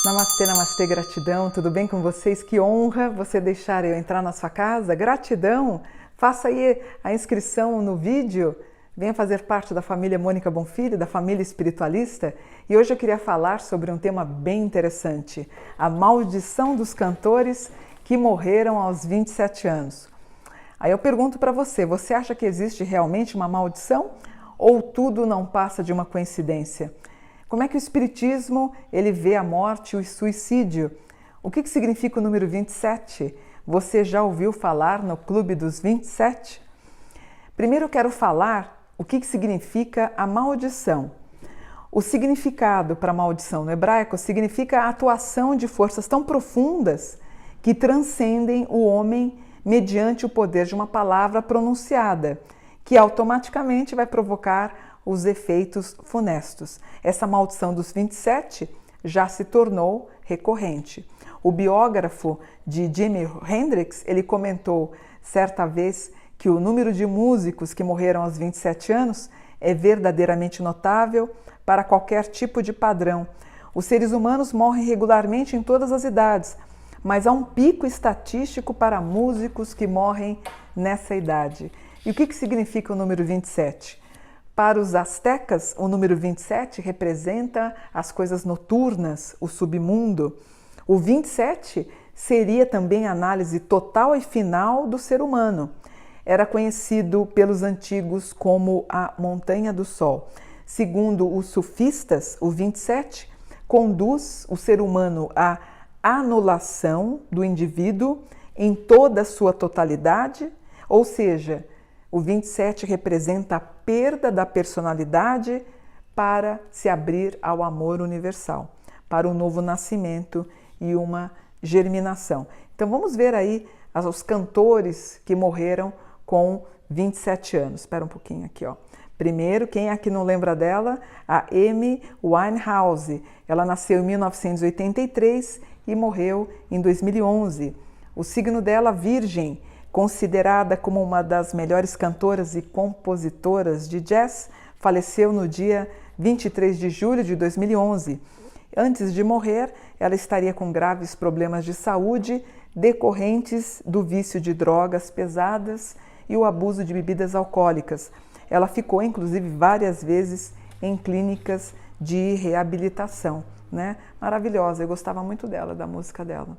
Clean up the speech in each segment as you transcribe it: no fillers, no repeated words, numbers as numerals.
Namastê, namastê, gratidão, tudo bem com vocês? Que honra você deixar eu entrar na sua casa, gratidão! Faça aí a inscrição no vídeo, venha fazer parte da família Mônica Bonfilho, da família espiritualista, e hoje eu queria falar sobre um tema bem interessante, a maldição dos cantores que morreram aos 27 anos. Aí eu pergunto para você, você acha que existe realmente uma maldição ou tudo não passa de uma coincidência? Como é que o Espiritismo ele vê a morte e o suicídio? O que significa o número 27? Você já ouviu falar no Clube dos 27? Primeiro eu quero falar o que significa a maldição. O significado para maldição no hebraico significa a atuação de forças tão profundas que transcendem o homem mediante o poder de uma palavra pronunciada, que automaticamente vai provocar os efeitos funestos. Essa maldição dos 27 já se tornou recorrente. O biógrafo de Jimi Hendrix, ele comentou certa vez que o número de músicos que morreram aos 27 anos é verdadeiramente notável para qualquer tipo de padrão. Os seres humanos morrem regularmente em todas as idades, mas há um pico estatístico para músicos que morrem nessa idade. E o que significa o número 27? Para os astecas, o número 27 representa as coisas noturnas, o submundo. O 27 seria também a análise total e final do ser humano. Era conhecido pelos antigos como a Montanha do Sol. Segundo os sufistas, o 27 conduz o ser humano à anulação do indivíduo em toda a sua totalidade, ou seja, o 27 representa a perda da personalidade para se abrir ao amor universal, para um novo nascimento e uma germinação. Então vamos ver aí os cantores que morreram com 27 anos. Espera um pouquinho aqui, ó. Primeiro, quem aqui não lembra dela? A Amy Winehouse. Ela nasceu em 1983 e morreu em 2011. O signo dela, Virgem. Considerada como uma das melhores cantoras e compositoras de jazz, faleceu no dia 23 de julho de 2011. Antes de morrer, ela estaria com graves problemas de saúde decorrentes do vício de drogas pesadas e o abuso de bebidas alcoólicas. Ela ficou, inclusive, várias vezes em clínicas de reabilitação, né? Maravilhosa, eu gostava muito dela, da música dela.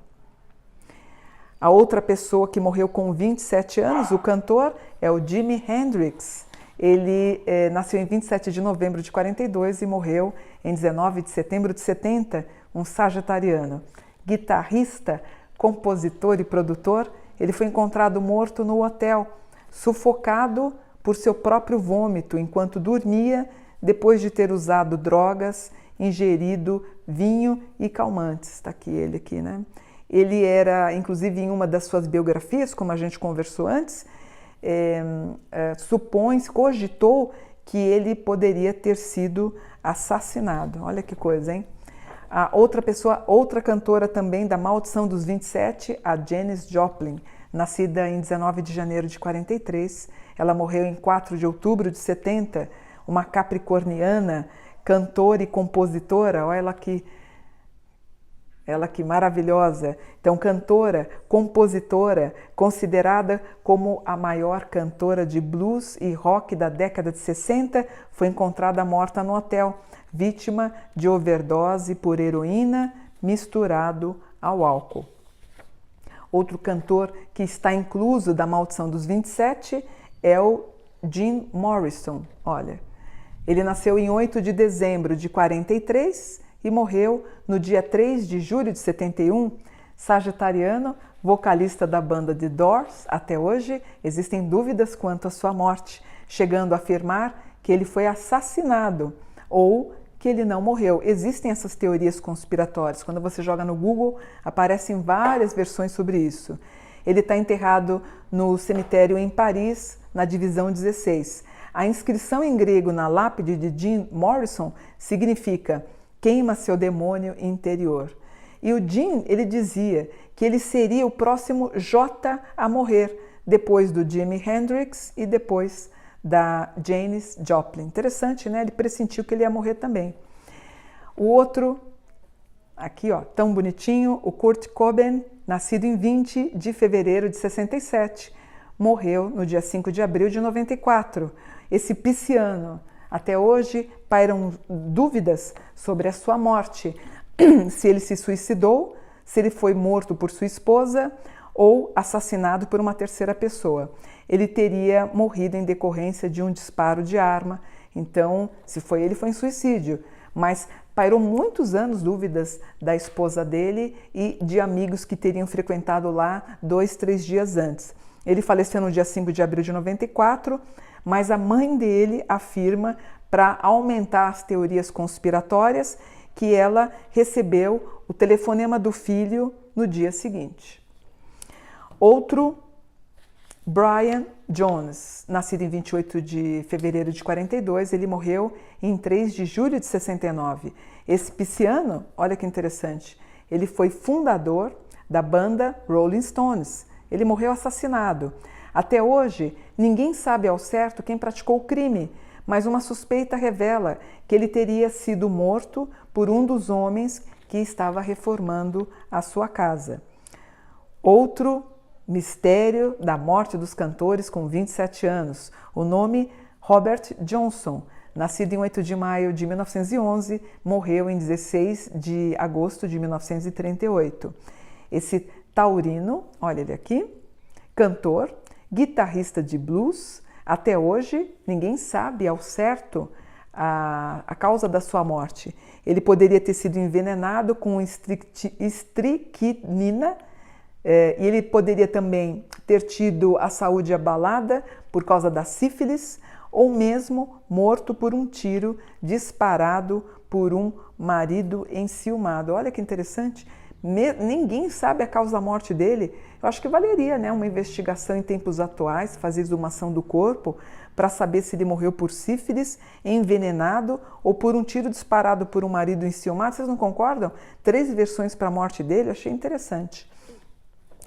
A outra pessoa que morreu com 27 anos, o cantor, é o Jimi Hendrix. Ele nasceu em 27 de novembro de 42 e morreu em 19 de setembro de 70, um sagitariano. Guitarrista, compositor e produtor, ele foi encontrado morto no hotel, sufocado por seu próprio vômito enquanto dormia, depois de ter usado drogas, ingerido vinho e calmantes. Está aqui ele aqui, né? Ele era, inclusive em uma das suas biografias, como a gente conversou antes, cogitou que ele poderia ter sido assassinado. Olha que coisa, hein? A outra cantora também da maldição dos 27, a Janis Joplin, nascida em 19 de janeiro de 43. Ela morreu em 4 de outubro de 70, uma capricorniana, cantora e compositora. Olha ela que maravilhosa. Então, cantora, compositora, considerada como a maior cantora de blues e rock da década de 60, foi encontrada morta no hotel, vítima de overdose por heroína misturado ao álcool. Outro cantor que está incluso da maldição dos 27 é o Jim Morrison. Olha, ele nasceu em 8 de dezembro de 43 e morreu no dia 3 de julho de 71, sagitariano, vocalista da banda The Doors. Até hoje existem dúvidas quanto à sua morte, chegando a afirmar que ele foi assassinado ou que ele não morreu. Existem essas teorias conspiratórias. Quando você joga no Google, aparecem várias versões sobre isso. Ele está enterrado no cemitério em Paris, na divisão 16. A inscrição em grego na lápide de Jim Morrison significa queima seu demônio interior. E o Jim, ele dizia que ele seria o próximo J a morrer, depois do Jimi Hendrix e depois da Janis Joplin. Interessante, né? Ele pressentiu que ele ia morrer também. O outro, aqui ó, tão bonitinho, o Kurt Cobain, nascido em 20 de fevereiro de 67, morreu no dia 5 de abril de 94. Esse pisciano. Até hoje pairam dúvidas sobre a sua morte, se ele se suicidou, se ele foi morto por sua esposa ou assassinado por uma terceira pessoa. Ele teria morrido em decorrência de um disparo de arma, então, se foi ele, foi em suicídio. Mas pairou muitos anos dúvidas da esposa dele e de amigos que teriam frequentado lá 2, 3 dias antes. Ele faleceu no dia 5 de abril de 94, mas a mãe dele afirma, para aumentar as teorias conspiratórias, que ela recebeu o telefonema do filho no dia seguinte. Outro, Brian Jones, nascido em 28 de fevereiro de 42, ele morreu em 3 de julho de 69. Esse pisciano, olha que interessante, ele foi fundador da banda Rolling Stones. Ele morreu assassinado. Até hoje, ninguém sabe ao certo quem praticou o crime, mas uma suspeita revela que ele teria sido morto por um dos homens que estava reformando a sua casa. Outro mistério da morte dos cantores com 27 anos. O nome Robert Johnson, nascido em 8 de maio de 1911, morreu em 16 de agosto de 1938. Esse taurino, olha ele aqui, cantor, guitarrista de blues, até hoje ninguém sabe ao certo a causa da sua morte. Ele poderia ter sido envenenado com estricnina, e ele poderia também ter tido a saúde abalada por causa da sífilis, ou mesmo morto por um tiro disparado por um marido enciumado. Olha que interessante, ninguém sabe a causa da morte dele. Eu acho que valeria, né, uma investigação em tempos atuais, fazer exumação do corpo, para saber se ele morreu por sífilis, envenenado ou por um tiro disparado por um marido enciumado. Vocês não concordam? 3 versões para a morte dele, eu achei interessante.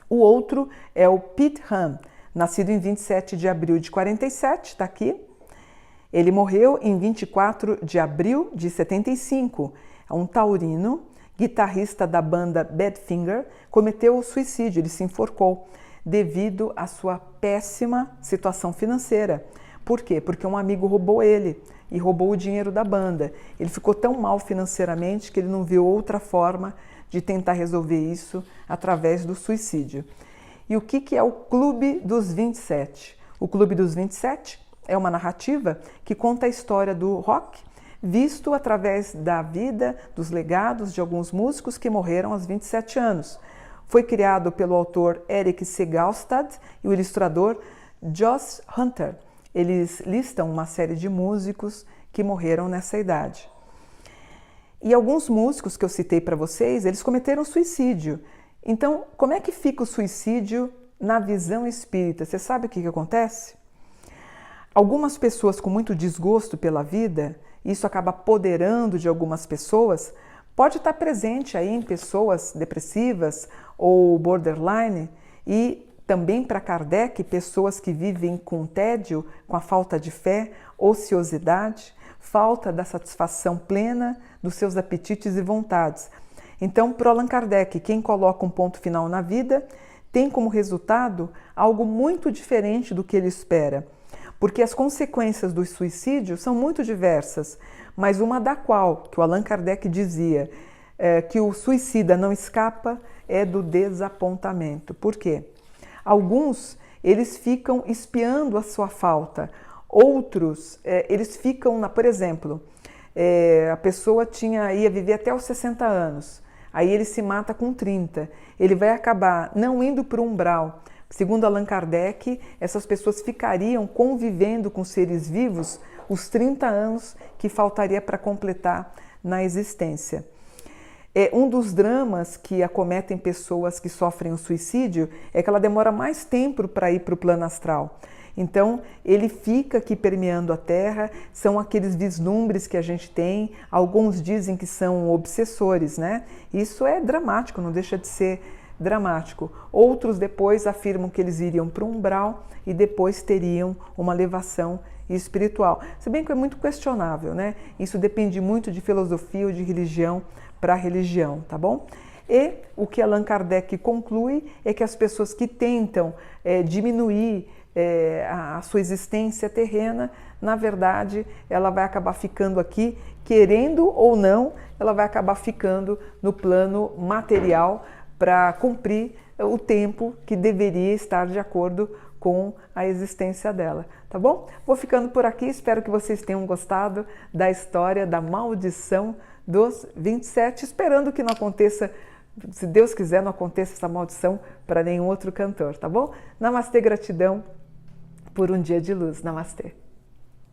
O outro é o Pete Ham, nascido em 27 de abril de 47, está aqui. Ele morreu em 24 de abril de 75. É um taurino, guitarrista da banda Badfinger, cometeu suicídio, ele se enforcou devido à sua péssima situação financeira. Por quê? Porque um amigo roubou ele e roubou o dinheiro da banda. Ele ficou tão mal financeiramente que ele não viu outra forma de tentar resolver isso através do suicídio. E o que é o Clube dos 27? O Clube dos 27 é uma narrativa que conta a história do rock, visto através da vida, dos legados de alguns músicos que morreram aos 27 anos. Foi criado pelo autor Eric Segalstad e o ilustrador Josh Hunter. Eles listam uma série de músicos que morreram nessa idade. E alguns músicos que eu citei para vocês, eles cometeram suicídio. Então, como é que fica o suicídio na visão espírita? Você sabe o que acontece? Algumas pessoas com muito desgosto pela vida, isso acaba apoderando de algumas pessoas, pode estar presente aí em pessoas depressivas ou borderline, e também para Kardec, pessoas que vivem com tédio, com a falta de fé, ociosidade, falta da satisfação plena dos seus apetites e vontades. Então, para Allan Kardec, quem coloca um ponto final na vida tem como resultado algo muito diferente do que ele espera, porque as consequências do suicídio são muito diversas, mas uma da qual, que o Allan Kardec dizia, que o suicida não escapa, é do desapontamento. Por quê? Alguns, eles ficam espiando a sua falta. Outros, eles ficam, por exemplo, a pessoa ia viver até os 60 anos, aí ele se mata com 30. Ele vai acabar não indo para o umbral. Segundo Allan Kardec, essas pessoas ficariam convivendo com seres vivos os 30 anos que faltaria para completar na existência. Um dos dramas que acometem pessoas que sofrem o suicídio é que ela demora mais tempo para ir para o plano astral. Então, ele fica aqui permeando a Terra, são aqueles vislumbres que a gente tem, alguns dizem que são obsessores, né? Isso é dramático, não deixa de ser dramático. Outros depois afirmam que eles iriam para o umbral e depois teriam uma elevação espiritual. Se bem que é muito questionável, né? Isso depende muito de filosofia ou de religião para religião, tá bom? E o que Allan Kardec conclui é que as pessoas que tentam diminuir a sua existência terrena, na verdade, ela vai acabar ficando aqui, querendo ou não, ela vai acabar ficando no plano material para cumprir o tempo que deveria estar de acordo com a existência dela, tá bom? Vou ficando por aqui, espero que vocês tenham gostado da história da maldição dos 27, esperando que não aconteça, se Deus quiser, não aconteça essa maldição para nenhum outro cantor, tá bom? Namastê, gratidão por um dia de luz. Namastê.